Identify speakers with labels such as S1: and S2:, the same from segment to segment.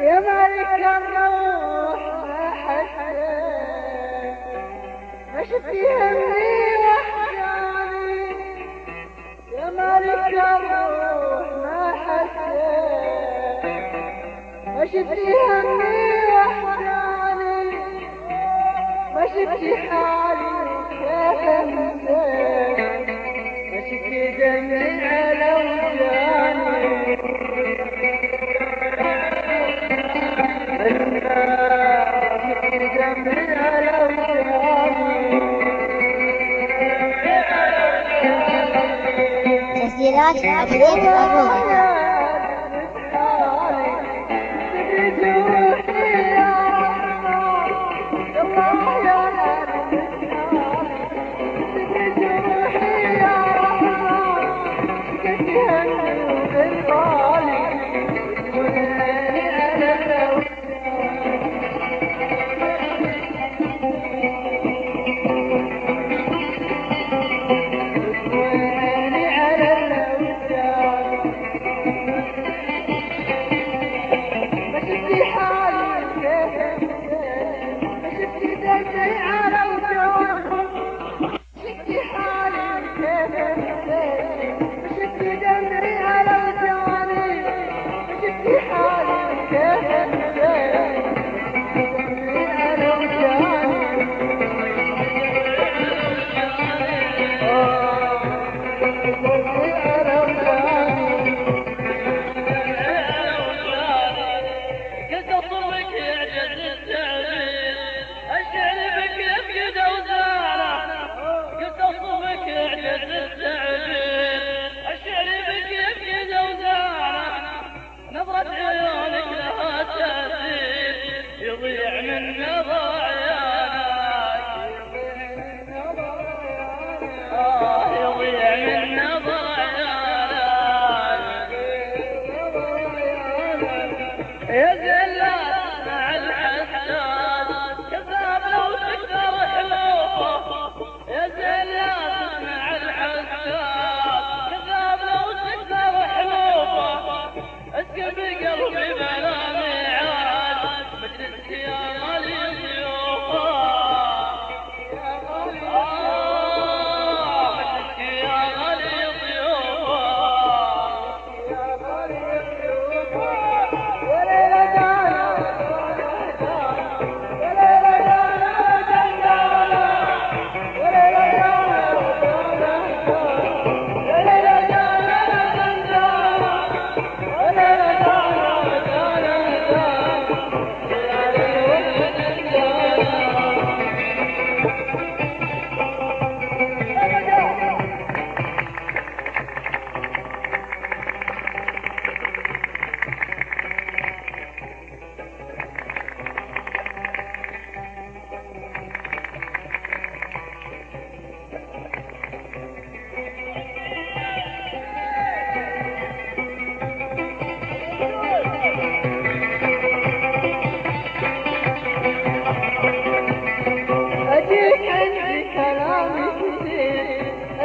S1: يا مالك الروح ما حسيت ما شفت همي وحداني يا مالك الروح ما حسيت ما شفت همي وحداني ما شفت حالي كيف انسيت ما شفت دمي على وجاني
S2: تسجيلات عبدين الروح.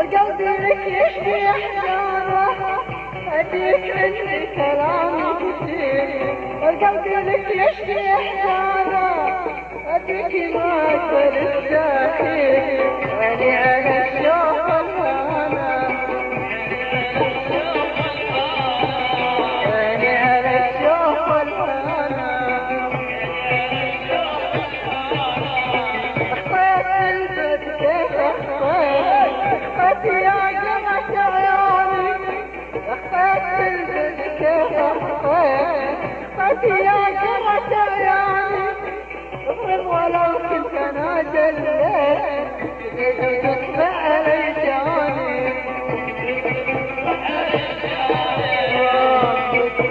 S1: القلب لك يشفي احزانه اديك عندي كلام كثير القلب لك يشفي احزانه اديك ما تلتاكي عيني على الشوق الهانا عيني على الشوق الهانا اخطيت البت كيف اخطيت يا قمة عيوني اخطيت البت كيف اخطيت يا قمة عيوني افرض ولو كنت انا جليت تطلع علي جاني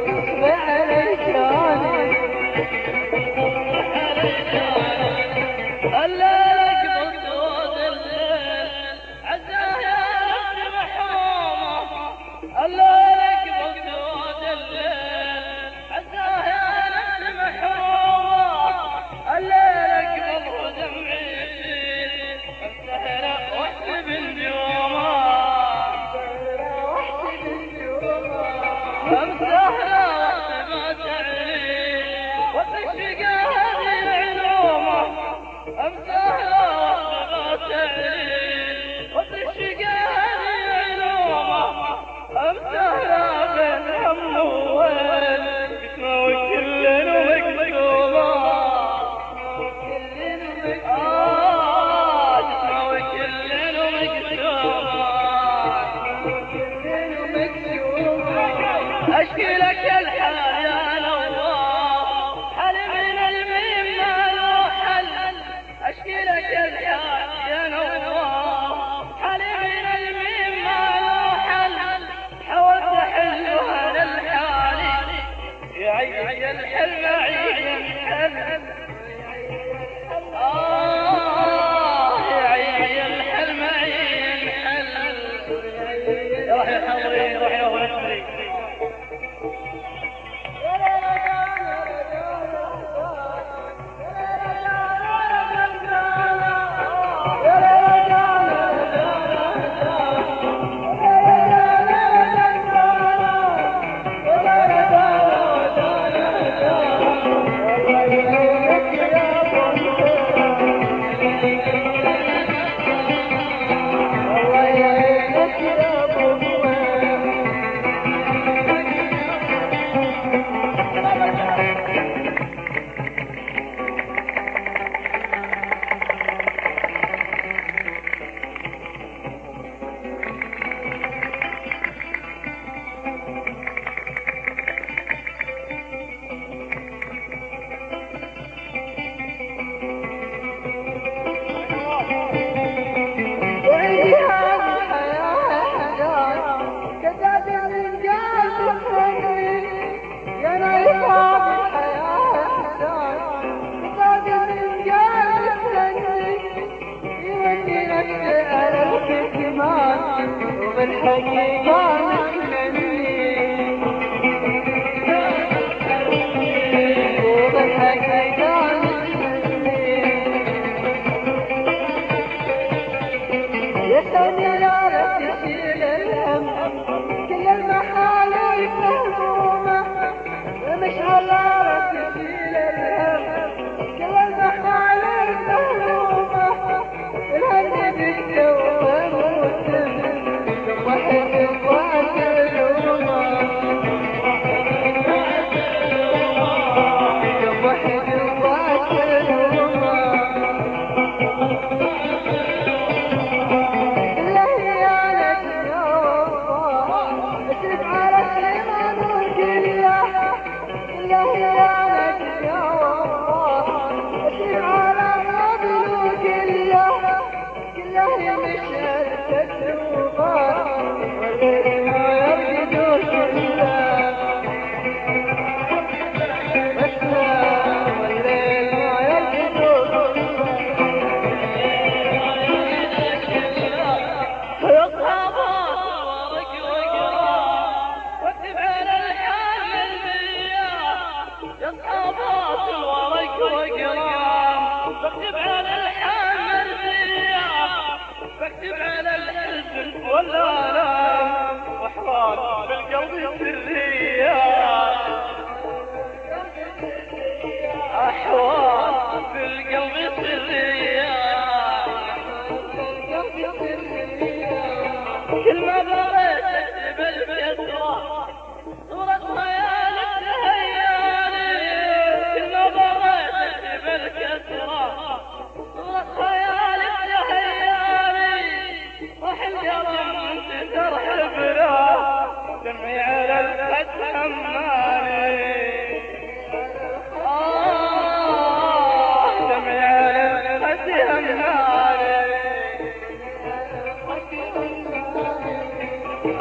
S1: تطلع علي جاني
S3: الليل
S1: أشكي لك الحال يا نوار حل من الميم ما له حل أشكي لك الحال يا نوار حل من الميم ما له حل حاولت أحلها للحال يا عيني الحل عيني الحل يا عيني الحل معين حل يا روح يا حضري روح يا ولدي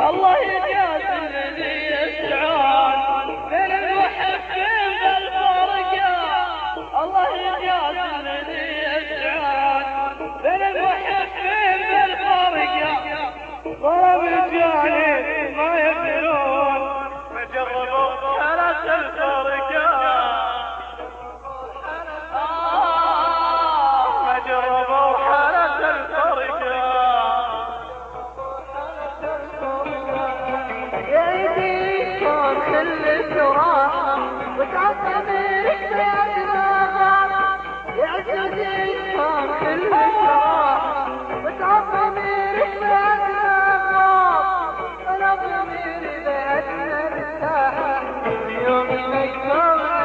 S1: الله يجاز الذي يسعون بين المحبين بالفرقة الله يجاز الذي يسعون بين المحبين بالفرقة ضرب الجاني ما يبلون فجربوا حالة الفرقة ما جربوا حالة الفرقة كل التراحة وتعطمي بأدناها يعجز الإنسان كل التراحة وتعطمي بأدناها أنا ضميري بأدنى الساحة يوم المجمع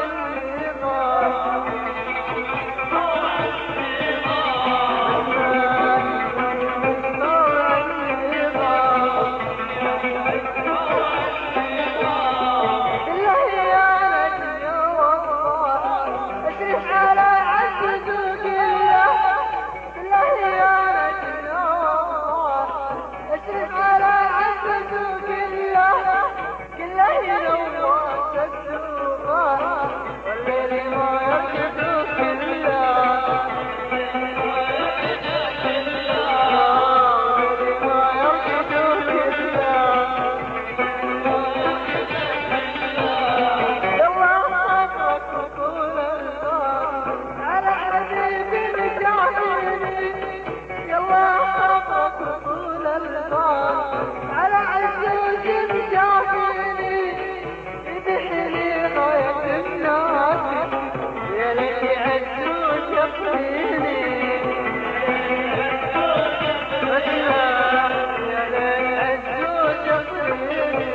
S1: الأطفال على عجوز جافيني يذبحني غاية الناس يا ليت عجوز يقضيني يا ليت عجوز يقضيني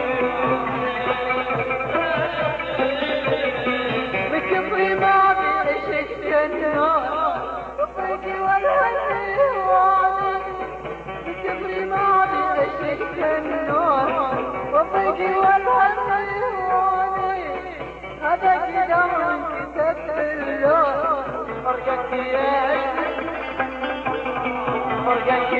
S1: بكبري ما بعشت النار بطيقي والهدي واني بكبري ما بعشت النار بطيقي والهدي واني هذا قدر كتبت اللون فرقك يا فرقك